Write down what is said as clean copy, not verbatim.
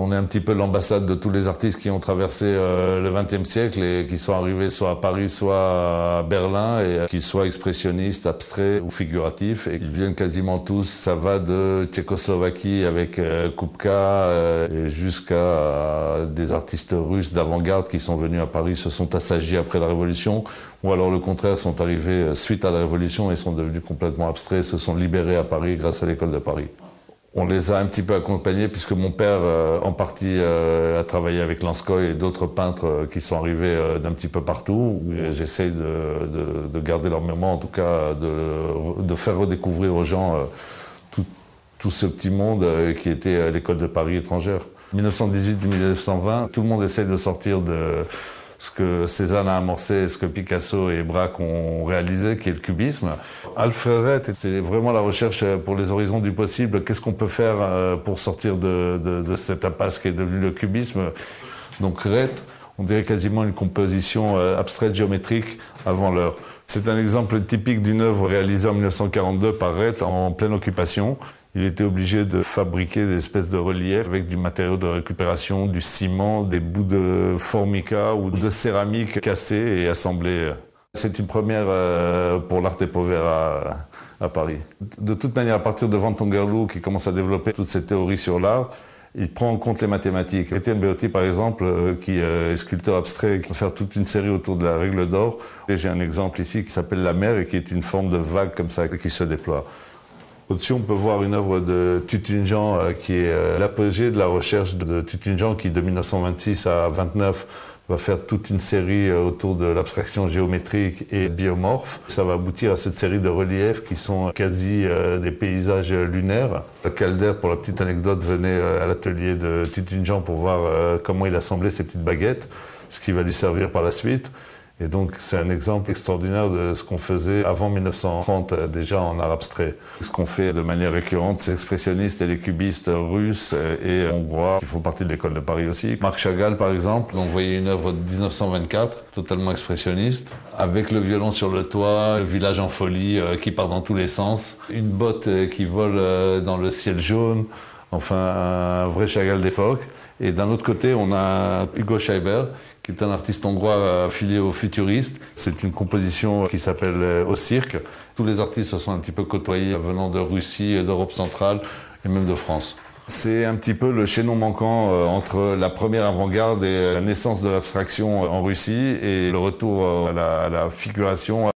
On est un petit peu l'ambassade de tous les artistes qui ont traversé le XXe siècle et qui sont arrivés soit à Paris, soit à Berlin, et qu'ils soient expressionnistes, abstraits ou figuratifs. Et ils viennent quasiment tous. Ça va de Tchécoslovaquie avec Kupka jusqu'à des artistes russes d'avant-garde qui sont venus à Paris, se sont assagis après la Révolution, ou alors le contraire, sont arrivés suite à la Révolution et sont devenus complètement abstraits, se sont libérés à Paris grâce à l'école de Paris. On les a un petit peu accompagnés puisque mon père, en partie, a travaillé avec Lanskoï et d'autres peintres qui sont arrivés d'un petit peu partout. J'essaye de garder leur mémoire, en tout cas de faire redécouvrir aux gens tout ce petit monde qui était l'école de Paris étrangère. 1918-1920, tout le monde essaye de sortir de ce que Cézanne a amorcé, ce que Picasso et Braque ont réalisé, qui est le cubisme. Alfred Rett, c'est vraiment la recherche pour les horizons du possible. Qu'est-ce qu'on peut faire pour sortir de cette impasse qui est devenue le cubisme? Donc Rett, on dirait quasiment une composition abstraite géométrique avant l'heure. C'est un exemple typique d'une œuvre réalisée en 1942 par Rett en pleine occupation. Il était obligé de fabriquer des espèces de reliefs avec du matériau de récupération, du ciment, des bouts de formica ou de céramique cassés et assemblés. C'est une première pour l'Arte Povera à Paris. De toute manière, à partir de Van Tongerloo, qui commence à développer toutes ces théories sur l'art, il prend en compte les mathématiques. Étienne Beotti, par exemple, qui est sculpteur abstrait, qui va faire toute une série autour de la règle d'or. Et j'ai un exemple ici qui s'appelle La mer et qui est une forme de vague comme ça qui se déploie. Au-dessus, on peut voir une œuvre de Tutunjan qui est l'apogée de la recherche de Tutunjan qui, de 1926 à 1929, va faire toute une série autour de l'abstraction géométrique et biomorphe. Ça va aboutir à cette série de reliefs qui sont quasi des paysages lunaires. Calder, pour la petite anecdote, venait à l'atelier de Tutunjan pour voir comment il assemblait ses petites baguettes, ce qui va lui servir par la suite. Et donc c'est un exemple extraordinaire de ce qu'on faisait avant 1930 déjà en art abstrait. Ce qu'on fait de manière récurrente, ces expressionnistes et les cubistes russes et hongrois qui font partie de l'école de Paris aussi. Marc Chagall par exemple, on voyait une œuvre de 1924, totalement expressionniste, avec le violon sur le toit, le village en folie qui part dans tous les sens, une botte qui vole dans le ciel jaune, enfin un vrai Chagall d'époque. Et d'un autre côté, on a Hugo Scheiber, qui est un artiste hongrois affilié aux futuristes. C'est une composition qui s'appelle Au cirque. Tous les artistes se sont un petit peu côtoyés venant de Russie, d'Europe centrale et même de France. C'est un petit peu le chaînon manquant entre la première avant-garde et la naissance de l'abstraction en Russie et le retour à la figuration